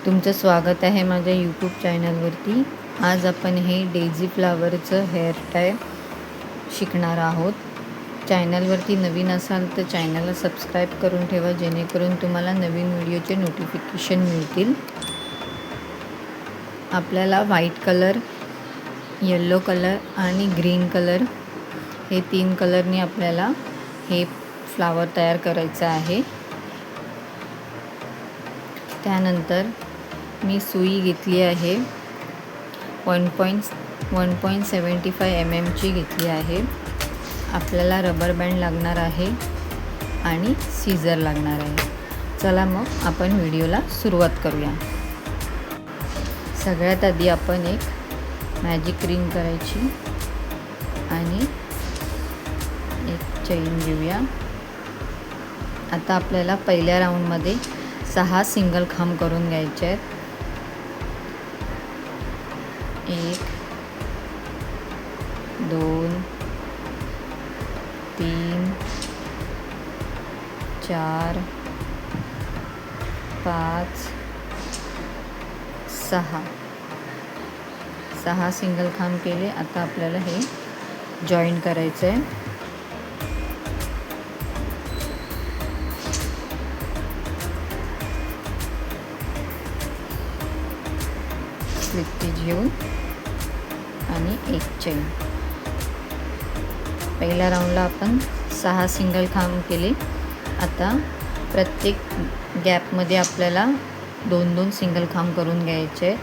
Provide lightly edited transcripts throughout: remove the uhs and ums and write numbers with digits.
तुमचं स्वागत आहे माझ्या यूट्यूब चॅनलवरती। आज आपण हे डेझी फ्लावरचं हेअर टाय शिकणार आहोत। चॅनलवरती नवीन असाल तर चॅनलला सबस्क्राईब करून ठेवा, जेणेकरून तुम्हाला नवीन व्हिडिओचे नोटिफिकेशन मिळतील। आपल्याला व्हाईट कलर, येलो कलर आणि ग्रीन कलर हे 3 कलरनी आपल्याला हे फ्लावर तयार करायचं आहे। त्यानंतर मी सुई घेतली आहे 1.75 mm ची घेतली आहे। आपल्याला रबर बँड लागणार आहे आणि सीझर लागणार आहे। चला मग आपण व्हिडिओला सुरुवात करूया। सगळ्यात आधी आपण एक मॅजिक रिंग करायची आणि एक चेन घेऊया। आता आपल्याला पहिल्या राऊंडमध्ये 6 सिंगल खांब करून घ्यायचे आहेत। 1 2 3 4 5 6 सिंगल खांब केले। आता आपल्याला हे जॉईन करायचं आहे। स्लिप स्टिच घेऊन आणि एक चेन। पहिल्या राऊंडला आपण 6 सिंगल खांब केले। आता प्रत्येक गॅपमध्ये आपल्याला 2-2 सिंगल खांब करून घ्यायचे आहेत।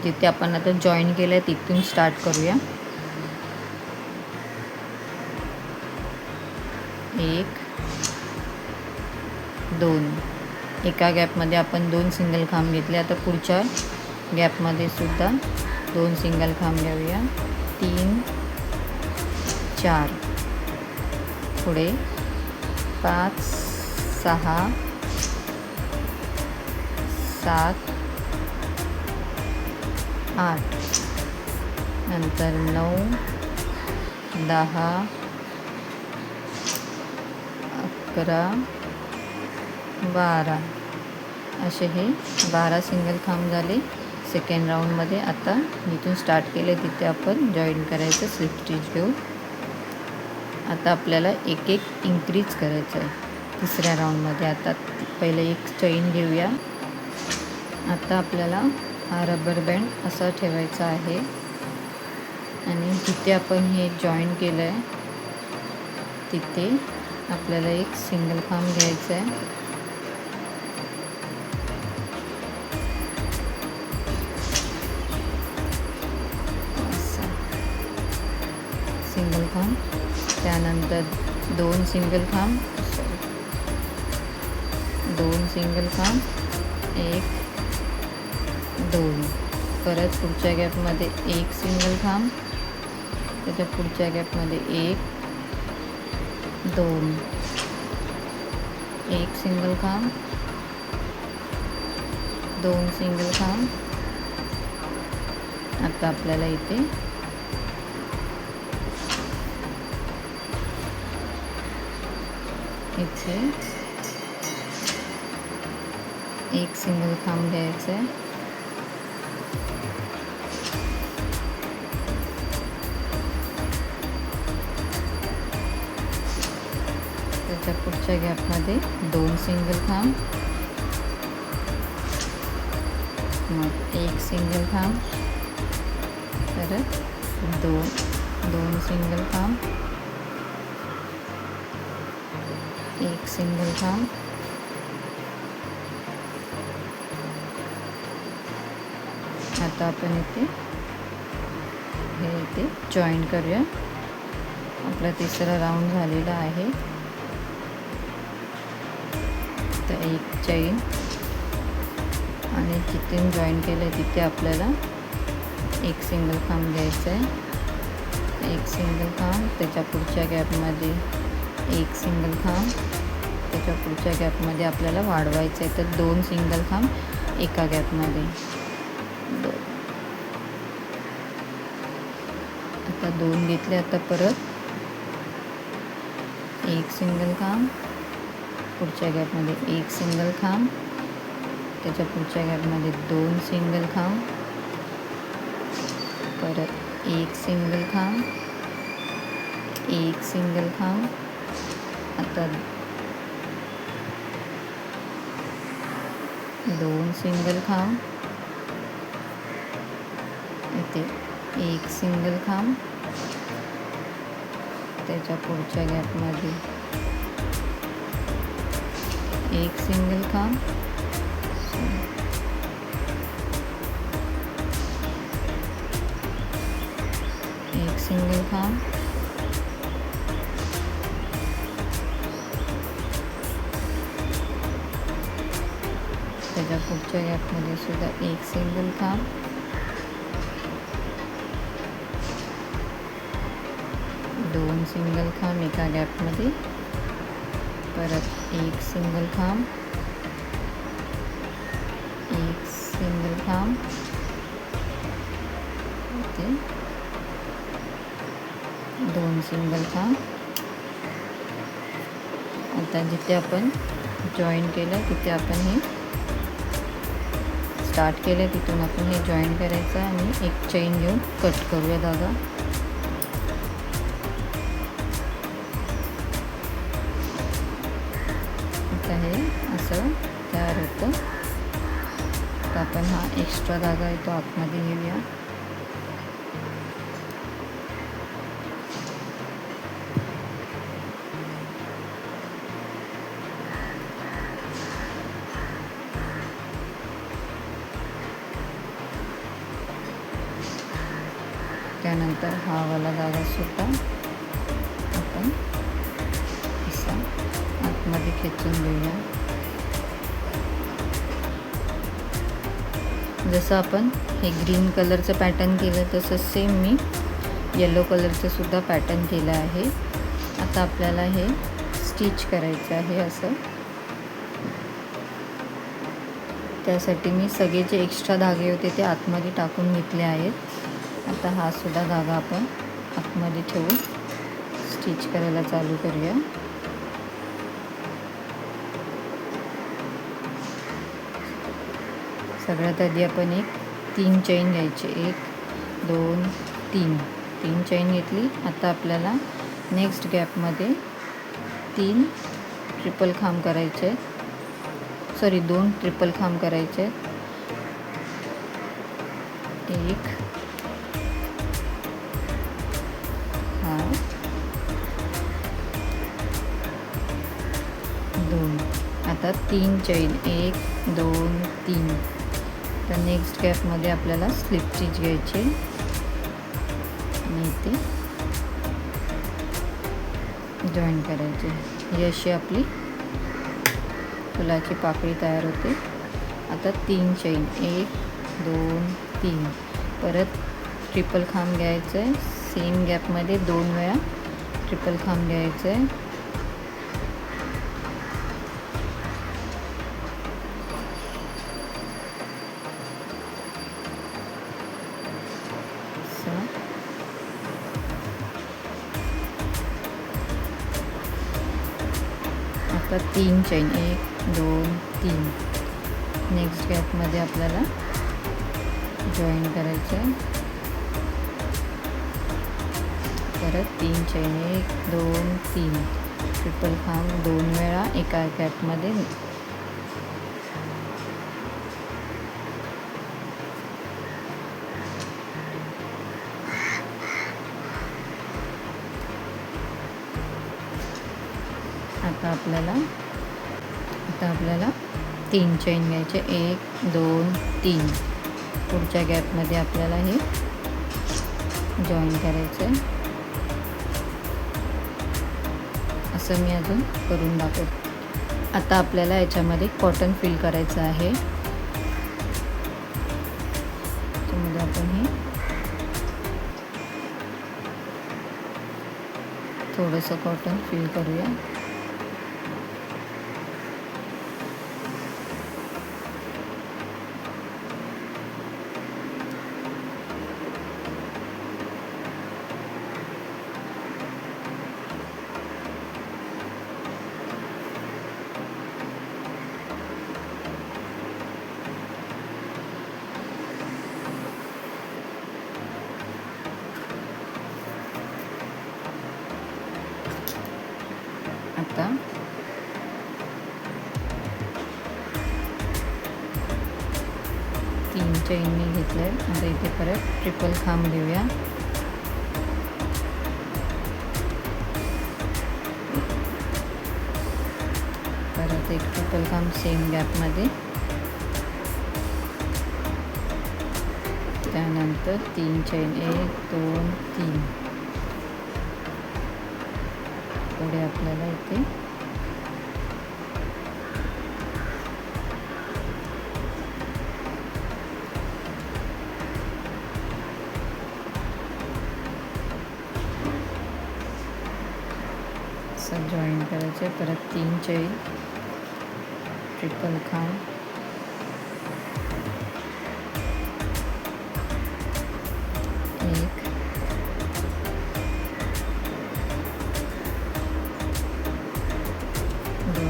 जिथे आपण आता जॉईन केलं आहे तिथून स्टार्ट करूया। 1 2 एका गॅपमध्ये आपण 2 सिंगल खांब घेतले। आता पुढच्या गॅपमध्ये सुद्धा 2 सिंगल खांब घेऊया। 3 4 पुढे 5 6 7 8 नंतर 9 10 11 12 असे हे 12 सिंगल खांब झाले सेकंड राऊंडमध्ये। आता जिथून स्टार्ट केले तिथे आपण जॉईन करायचं स्लिप स्टिच घेऊन। आता आपल्याला एक इन्क्रीज करायचं आहे तिसऱ्या राऊंडमध्ये। आता पहिले एक चेन घेऊया। आता आपल्याला हा रबर बँड असा ठेवायचा आहे आणि जिथे आपण हे जॉईन केलं आहे तिथे आपल्याला एक सिंगल खांब घ्यायचा आहे। सिंगल खांब, त्यानंतर 2 सिंगल खांब, 2 सिंगल खांब, 1 2 परत पुढच्या गॅपमध्ये 1 सिंगल खांब, त्याच्या पुढच्या गॅपमध्ये 1 2 1 सिंगल खांब, 2 सिंगल खांब। आता आपल्याला इथे एक सिंगल खांब घ्यायचा आहे। त्याच्या पुढच्या गॅपमध्ये 2 सिंगल खांब, मग 1 सिंगल खांब, परत 2 सिंगल खांब, 1 सिंगल खांब, आता आपण इथे जॉईन करूया। आपला तिसरा राऊंड झालेला आहे। तर एक चेन आणि जिथे जॉईन केलं आहे तिथे आपल्याला एक सिंगल खांब घ्यायचं आहे। 1 सिंगल खांब, त्याच्या पुढच्या गॅपमध्ये 1 सिंगल खांब, त्याच्या पुढच्या गॅपमध्ये आपल्याला वाढवायचं आहे। तर 2 सिंगल खांब एका गॅपमध्ये। आता 2 घेतले। आता परत 1 सिंगल खांब, पुढच्या गॅपमध्ये 1 सिंगल खांब, त्याच्या पुढच्या गॅपमध्ये 2 सिंगल खांब, परत 1 सिंगल खांब, 1 सिंगल खांब, आता 2 सिंगल खांब, इथे 1 सिंगल खांब, त्याच्या पुढच्या गॅपमध्ये 1 सिंगल खांब, 1 सिंगल खांब, त्याच्या पुढच्या गॅपमध्ये सुद्धा 1 सिंगल खांब, 2 सिंगल खांब एका गॅपमध्ये, परत 1 सिंगल खांब, 1 सिंगल खांब, इथे 2 सिंगल खांब. आता जिथे आपण जॉईन केलं तिथे आपण हे स्टार्ट केलं, तिथून आपण हे जॉईन करायचं आणि एक चेन घेऊन कट करूया धागा. आता हे असं तयार होतं. तर आपण हा एक्स्ट्रा धागा आहे तो आतमध्ये घेऊया. त्यानंतर हा वाला धागा सुद्धा आपण असा आतमध्ये खेचून घेऊया. जसं आपण हे ग्रीन कलरचं पॅटर्न केलं तसं सेम मी येलो कलरचं सुद्धा पॅटर्न केलं आहे. आता आपल्याला हे स्टिच करायचं आहे असं. त्यासाठी मी सगळे जे एक्स्ट्रा धागे होते ते आतमध्ये टाकून घेतले आहेत. आता हा सुद्धा धागा आपण आतमध्ये ठेवून स्टिच करायला चालू करूया. सगळ्यात आधी आपण 3 चेन घ्यायचे. 1 2 3 चेन घेतली. आता आपल्याला नेक्स्ट गॅपमध्ये 3 ट्रिपल खांब करायचे, 2 ट्रिपल खांब करायचे. 1 हा 2. आता 3 चेन 1 2 3. तर नेक्स्ट गॅपमध्ये आपल्याला स्लिप स्टिच घ्यायची आणि इथे जॉईन करायचे. ही अशी आपली फुलाची पाकळी तयार होते. आता 3 चेन 1 2 3. परत ट्रिपल खांब घ्यायचं आहे. सेम गॅपमध्ये 2 वेळा ट्रिपल खांब घ्यायचं आहे. आता 3 चेन 1 2 3. नेक्स्ट गॅपमध्ये आपल्याला जॉईन करायचं आहे. परत 3 चेन 1 2 3. ट्रिपल खांब 2 वेळा एका गॅपमध्ये. आता आपल्याला 3 चेन घ्यायचे. 1 2 3. पुढच्या गॅपमध्ये आपल्याला हे जॉईन करायचं आहे. असं मी अजून करून दाखवते. आता आपल्याला याच्यामध्ये कॉटन फिल करायचं आहे. त्यामध्ये आपण हे थोडंसं कॉटन फिल करूया. चेननी घेतलं आहे. आता इथे परत ट्रिपल खांब घेऊया. परत एक ट्रिपल खांब सेम गॅपमध्ये. त्यानंतर 3 चेन 1 2 3. पुढे आपल्याला इथे जॉईन करायचे. परत 3 चेन ट्रिपल खांब. एक 2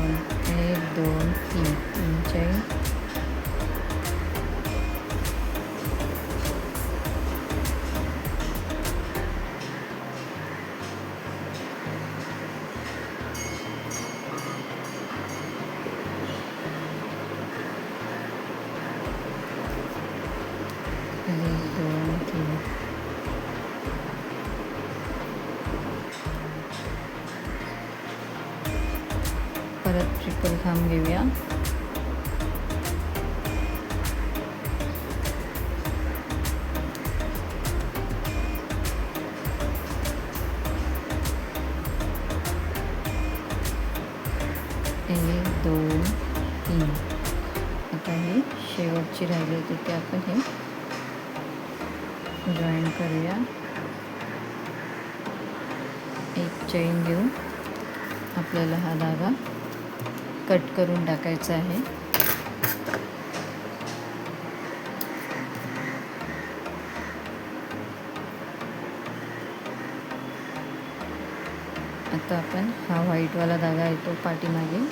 1 2 3 3 चेन. परत ट्रिपल खांब घेऊया. एक 2 3. आता हे शेवटची राहिली तिथे आपण हे जॉईन करूया. एक चेन घेऊन आपल्याला हा धागा कट करून टाकायचा आहे. आता आपण हा व्हाईटवाला धागा येतो पाठीमागे.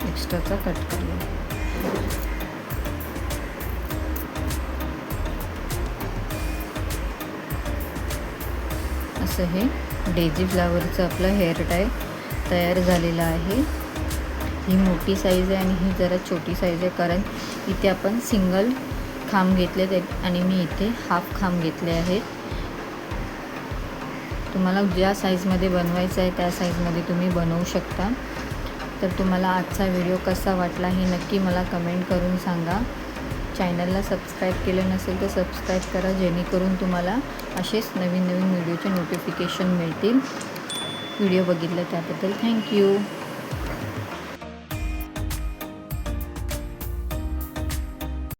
एक्स्ट्राचा कट करूया. असं हे डेझी फ्लावरचं आपलं हेअर टाय तयार झालेलं आहे. ही मोठी साईज आहे आणि ही जरा छोटी साईज आहे, कारण इथे आपण सिंगल खांब घेतले आणि मी इथे हाफ खांब घेतले आहेत. तुम्हाला ज्या साईजमध्ये बनवायचं आहे त्या साईजमध्ये तुम्ही बनवू शकता. तर तुम्हाला आजचा व्हिडिओ कसा वाटला हे नक्की मला कमेंट करून सांगा. चॅनलला सबस्क्राईब केलं नसेल तर सबस्क्राईब करा, जेणेकरून तुम्हाला असेच नवीन नवीन व्हिडिओचे नोटिफिकेशन मिळतील. व्हिडिओ बघितलं त्याबद्दल थँक्यू.